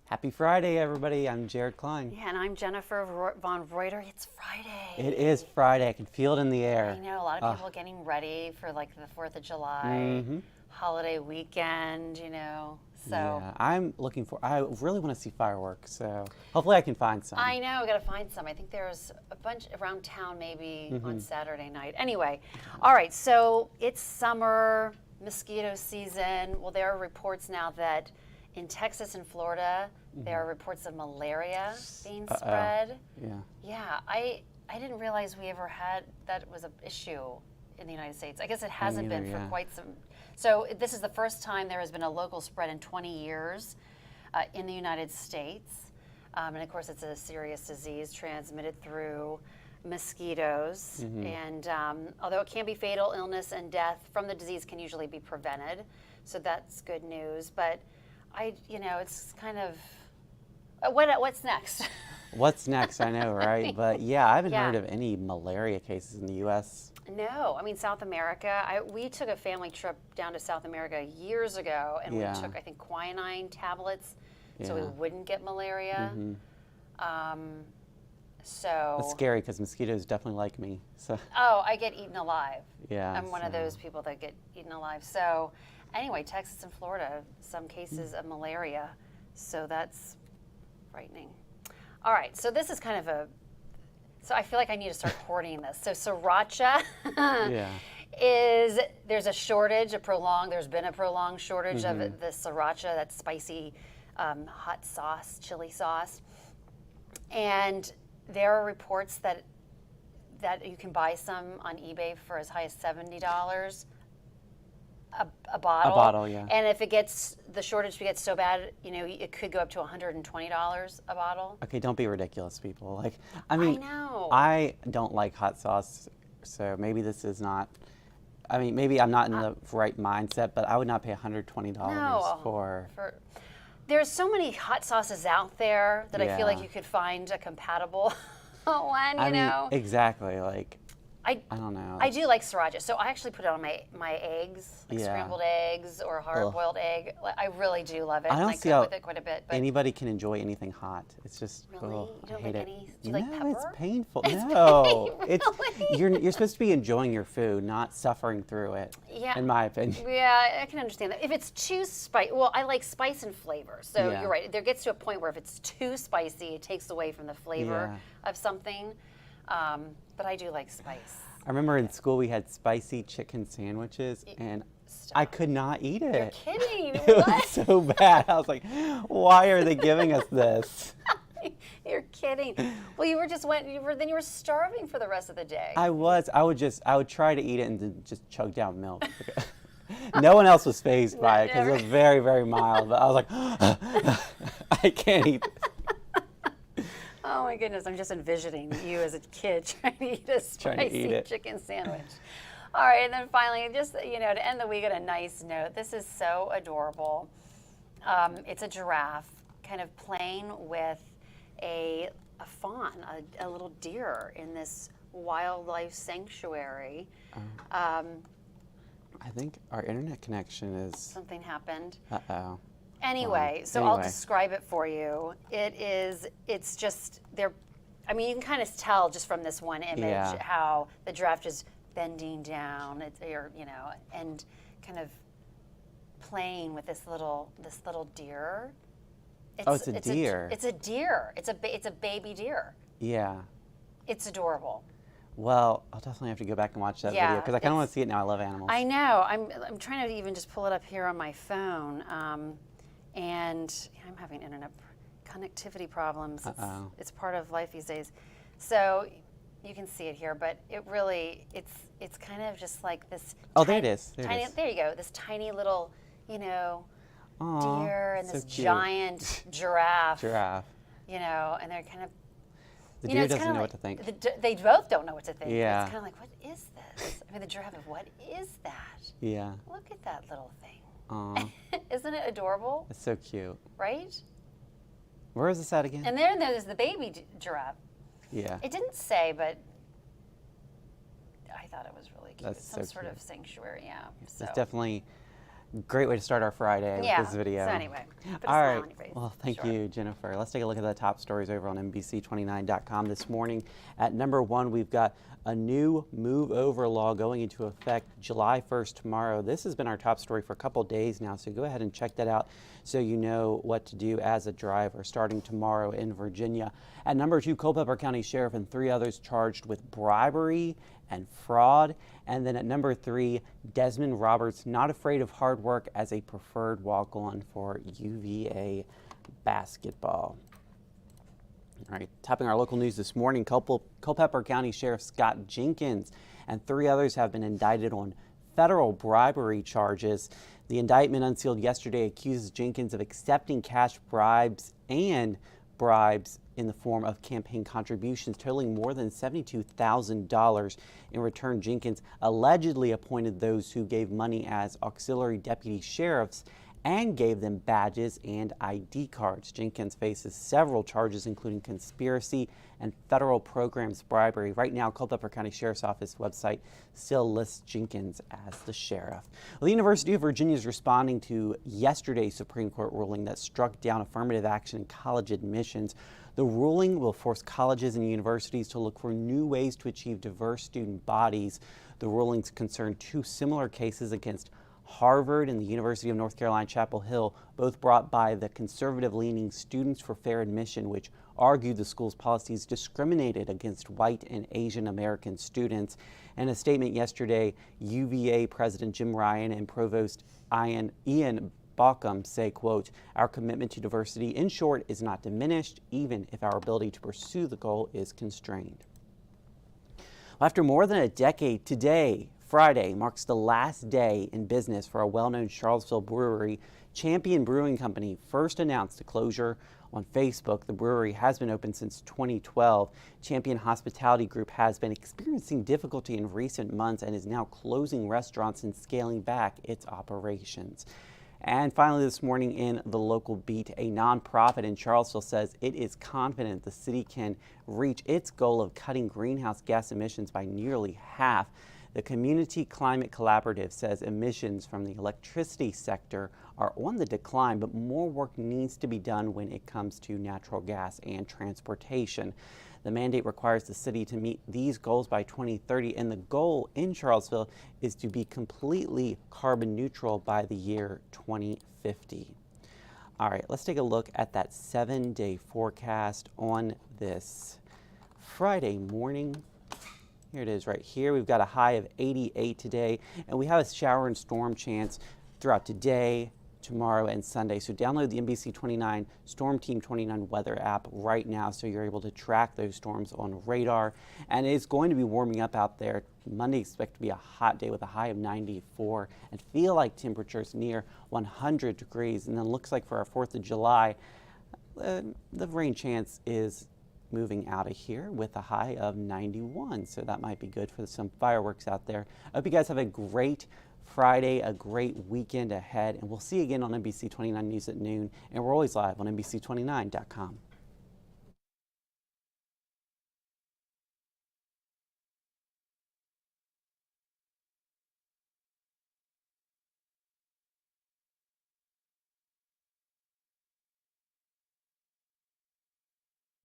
Happy Friday, everybody. I'm Jared Klein. Yeah, and I'm Jennifer Von Reuter. It's Friday. It is Friday. I can feel it in the air. I know, a lot of people getting ready for like the 4th of July holiday weekend, so. Yeah, I really want to see fireworks, so hopefully I can find some. I know, I gotta find some. I think there's a bunch around town maybe on Saturday night. Anyway, all right, so it's summer, mosquito season. Well, there are reports now that in Texas and Florida, there are reports of malaria being spread. Yeah. Yeah, I didn't realize we ever had that was an issue in the United States. I guess it hasn't been for quite some. So this is the first time there has been a local spread in 20 years in the United States. And of course, it's a serious disease transmitted through mosquitoes. And although it can be fatal, illness and death from the disease can usually be prevented. So that's good news. But it's kind of, what's next? What's next? I know, right? But yeah, I haven't heard of any malaria cases in the U.S. No, I mean, South America, we took a family trip down to South America years ago, and we took, I think, quinine tablets so we wouldn't get malaria. So It's scary because mosquitoes definitely like me. So. Oh, I get eaten alive. Yeah. I'm one of those people that get eaten alive. So anyway, Texas and Florida, some cases of malaria. So that's frightening. All right, so this is kind of so I feel like I need to start hoarding this. So sriracha there's a shortage, there's been a prolonged shortage of the sriracha, that spicy hot sauce, chili sauce. And there are reports that you can buy some on eBay for as high as $70 a bottle. A bottle, yeah. And if the shortage gets so bad, it could go up to $120 a bottle. Okay, don't be ridiculous, people. I know. I don't like hot sauce, so maybe this is not. I mean, maybe I'm not in the right mindset, but I would not pay $120 for. There's so many hot sauces out there that I feel like you could find a compatible one. I mean, exactly. I don't know. I do like sriracha, so I actually put it on my eggs, like scrambled eggs or hard-boiled egg. I really do love it. I don't and see cook how with it quite a bit. But anybody can enjoy anything hot. It's just really, you don't hate like it. any? Do you like pepper? It's painful. It's no, really? you're supposed to be enjoying your food, not suffering through it. Yeah. In my opinion. Yeah, I can understand that. If it's too spicy, well, I like spice and flavor. So you're right. There gets to a point where if it's too spicy, it takes away from the flavor of something. But I do like spice. I remember in school we had spicy chicken sandwiches, and I could not eat it. You're kidding. It was so bad. I was like, why are they giving us this? You're kidding. Well, you were starving for the rest of the day. I would try to eat it and then just chug down milk. No one else was fazed by it because it was very, very mild. But I was like, I can't eat this. Oh my goodness, I'm just envisioning you as a kid trying to eat a spicy chicken sandwich. All right, and then finally, just to end the week on a nice note, this is so adorable. It's a giraffe kind of playing with a fawn, a little deer in this wildlife sanctuary. I think our internet connection is... Something happened. Uh-oh. Anyway, I'll describe it for you. It's just, you can kind of tell just from this one image how the giraffe is bending down, and kind of playing with this little deer. It's a deer. It's a deer. It's a baby deer. Yeah. It's adorable. Well, I'll definitely have to go back and watch that video because I kind of want to see it now. I love animals. I know. I'm trying to even just pull it up here on my phone. And I'm having internet connectivity problems. It's part of life these days. So you can see it here, but it really, it's kind of just like this. Oh, there it is. There you go. This tiny little, deer and so this cute. Giant giraffe. And they're kind of. The deer doesn't know what to think. They both don't know what to think. Yeah. It's kind of like, what is this? I mean, the giraffe, what is that? Yeah. Look at that little thing. Aww. Isn't it adorable? It's so cute. Right? Where is this at again? And there's the baby giraffe. Yeah. It didn't say, but I thought it was really cute. That's Some so sort cute. of sanctuary, yeah. It's definitely Great way to start our Friday with this video. So anyway, put a all smile right. on your face. Well, thank Sure. you, Jennifer. Let's take a look at the top stories over on NBC29.com this morning. At number one, we've got a new move over law going into effect July 1st tomorrow. This has been our top story for a couple days now, so go ahead and check that out so you know what to do as a driver starting tomorrow in Virginia. At number two, Culpeper County Sheriff and 3 others charged with bribery and fraud. And then at number 3, Desmond Roberts not afraid of hard work as a preferred walk-on for UVA basketball. All right, topping our local news this morning, Culpeper County Sheriff Scott Jenkins and 3 others have been indicted on federal bribery charges. The indictment unsealed yesterday accuses Jenkins of accepting cash bribes and bribes in the form of campaign contributions totaling more than $72,000. In return, Jenkins allegedly appointed those who gave money as auxiliary deputy sheriffs and gave them badges and ID cards. Jenkins faces several charges, including conspiracy and federal programs bribery. Right now, Culpeper County Sheriff's Office website still lists Jenkins as the sheriff. Well, the University of Virginia is responding to yesterday's Supreme Court ruling that struck down affirmative action in college admissions. The ruling will force colleges and universities to look for new ways to achieve diverse student bodies. The rulings concern 2 similar cases against Harvard and the University of North Carolina, Chapel Hill, both brought by the conservative-leaning Students for Fair Admission, which argued the school's policies discriminated against white and Asian American students. In a statement yesterday, UVA President Jim Ryan and Provost Ian Baucom say, quote, "Our commitment to diversity, in short, is not diminished, even if our ability to pursue the goal is constrained." Well, after more than a decade, today, Friday, marks the last day in business for a well-known Charlottesville brewery. Champion Brewing Company first announced a closure on Facebook. The brewery has been open since 2012. Champion Hospitality Group has been experiencing difficulty in recent months and is now closing restaurants and scaling back its operations. And finally this morning in the local beat, a nonprofit in Charlottesville says it is confident the city can reach its goal of cutting greenhouse gas emissions by nearly half. The Community Climate Collaborative says emissions from the electricity sector are on the decline, but more work needs to be done when it comes to natural gas and transportation. The mandate requires the city to meet these goals by 2030, and the goal in Charlottesville is to be completely carbon neutral by the year 2050. All right, let's take a look at that 7-day forecast on this Friday morning. Here it is right here. We've got a high of 88 today, and we have a shower and storm chance throughout today, tomorrow, and Sunday. So download the NBC29 Storm Team 29 weather app right now so you're able to track those storms on radar. And it's going to be warming up out there. Monday expect to be a hot day with a high of 94 and feel like temperatures near 100 degrees. And then looks like for our 4th of July, the rain chance is moving out of here with a high of 91. So that might be good for some fireworks out there. I hope you guys have a great Friday, a great weekend ahead, and we'll see you again on NBC29 News at noon. And we're always live on NBC29.com.